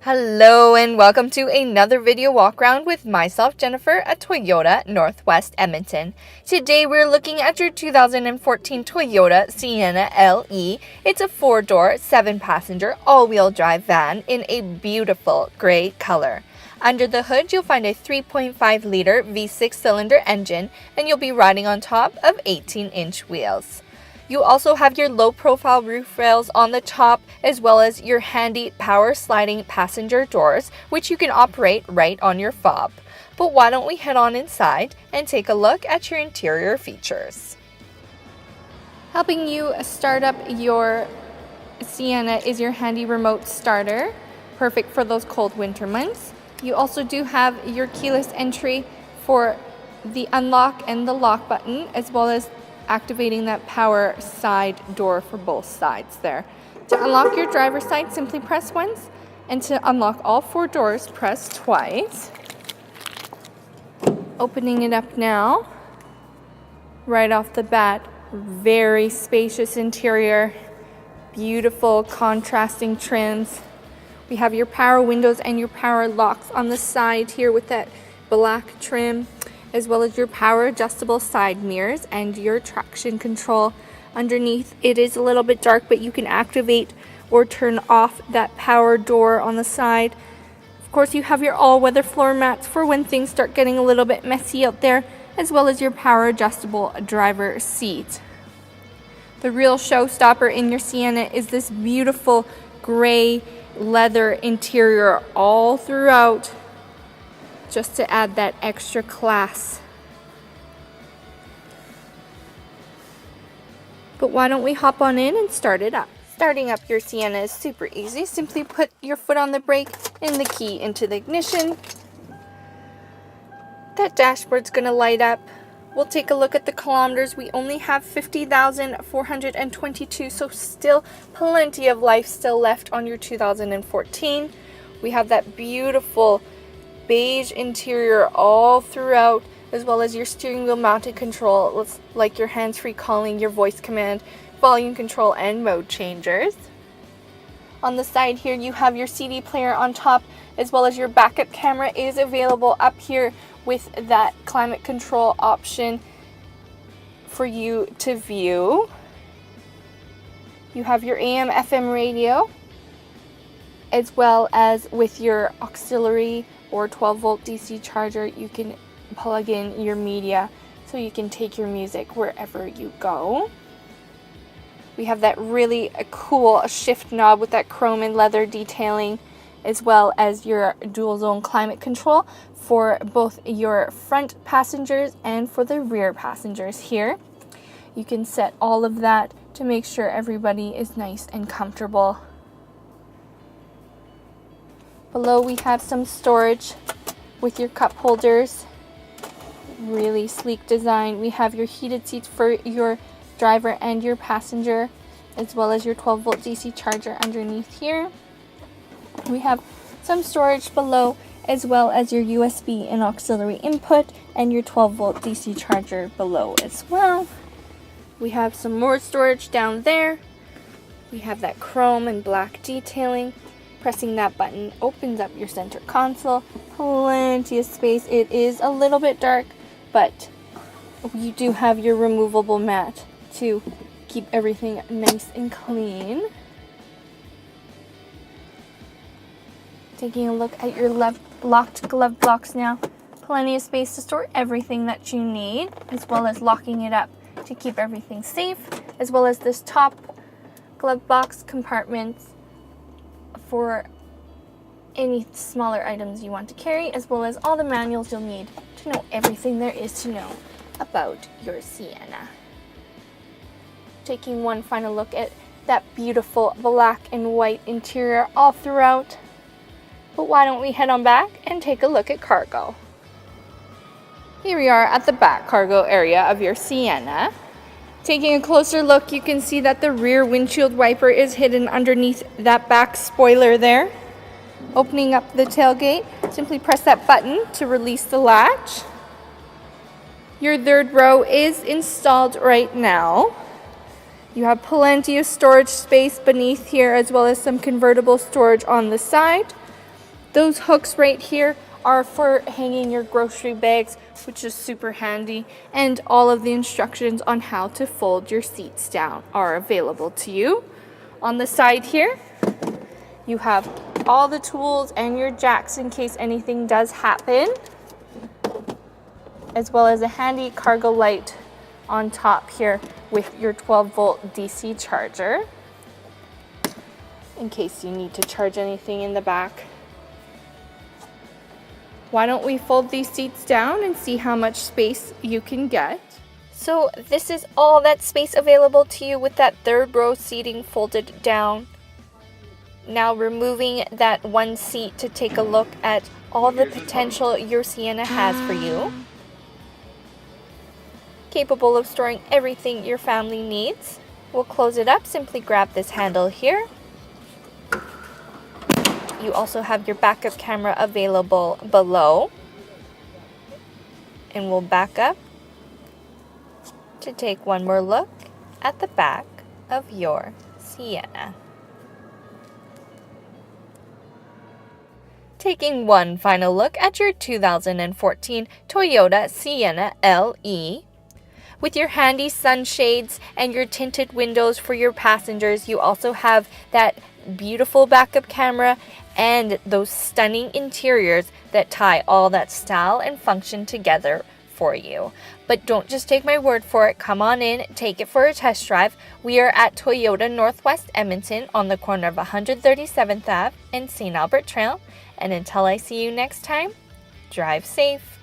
Hello and welcome to another video walk around with myself, Jennifer, at Toyota Northwest Edmonton. Today we're looking at your 2014 Toyota Sienna LE. It's a 4-door, 7-passenger, all-wheel drive van in a beautiful gray color. Under the hood, you'll find a 3.5-liter V6 cylinder engine, and you'll be riding on top of 18-inch wheels. You also have your low-profile roof rails on the top, as well as your handy power sliding passenger doors, which you can operate right on your fob. But why don't we head on inside and take a look at your interior features. Helping you start up your Sienna is your handy remote starter, perfect for those cold winter months. You also do have your keyless entry for the unlock and the lock button, as well as activating that power side door for both sides there. To unlock your driver's side, simply press once, and to unlock all 4 doors, press twice. Opening it up now, right off the bat, very spacious interior, beautiful contrasting trims. We have your power windows and your power locks on the side here with that black trim, as well as your power adjustable side mirrors and your traction control. Underneath, it is a little bit dark, but you can activate or turn off that power door on the side. Of course, you have your all-weather floor mats for when things start getting a little bit messy out there, as well as your power adjustable driver seat. The real showstopper in your Sienna is this beautiful gray leather interior all throughout, just to add that extra class. But why don't we hop on in and start it up? Starting up your Sienna is super easy. Simply put your foot on the brake and the key into the ignition. That dashboard's gonna light up. We'll take a look at the kilometers. We only have 50,422, so still plenty of life still left on your 2014. We have that beautiful beige interior all throughout, as well as your steering wheel mounted control, like your hands-free calling, your voice command, volume control, and mode changers. On the side here, you have your CD player on top, as well as your backup camera is available up here with that climate control option for you to view. You have your AM FM radio, as well as with your auxiliary or 12-volt DC charger. You can plug in your media so you can take your music wherever you go. We have that really cool shift knob with that chrome and leather detailing, as well as your dual zone climate control for both your front passengers and for the rear passengers here. You can set all of that to make sure everybody is nice and comfortable. Below we have some storage with your cup holders. Really sleek design. We have your heated seats for your driver and your passenger, as well as your 12-volt DC charger underneath here. We have some storage below, as well as your USB and auxiliary input and your 12-volt DC charger below as well. We have some more storage down there. We have that chrome and black detailing. Pressing that button opens up your center console. Plenty of space. It is a little bit dark, but you do have your removable mat to keep everything nice and clean. Taking a look at your locked glove box now. Plenty of space to store everything that you need, as well as locking it up to keep everything safe, as well as this top glove box compartments for any smaller items you want to carry, as well as all the manuals you'll need to know everything there is to know about your Sienna. Taking one final look at that beautiful black and white interior all throughout. But why don't we head on back and take a look at cargo. Here we are at the back cargo area of your Sienna. Taking a closer look, you can see that the rear windshield wiper is hidden underneath that back spoiler there. Opening up the tailgate, simply press that button to release the latch. Your third row is installed right now. You have plenty of storage space beneath here, as well as some convertible storage on the side. Those hooks right here are for hanging your grocery bags, which is super handy, and all of the instructions on how to fold your seats down are available to you. On the side here, you have all the tools and your jacks in case anything does happen, as well as a handy cargo light on top here with your 12-volt DC charger in case you need to charge anything in the back. Why don't we fold these seats down and see how much space you can get? So this is all that space available to you with that third row seating folded down. Now removing that one seat to take a look at all the potential your Sienna has for you. Capable of storing everything your family needs. We'll close it up, simply grab this handle here. You also have your backup camera available below. And we'll back up to take one more look at the back of your Sienna. Taking one final look at your 2014 Toyota Sienna LE. With your handy sunshades and your tinted windows for your passengers, you also have that beautiful backup camera and those stunning interiors that tie all that style and function together for you. But don't just take my word for it. Come on in, take it for a test drive. We are at Toyota Northwest Edmonton on the corner of 137th Ave and St. Albert Trail. And until I see you next time, drive safe.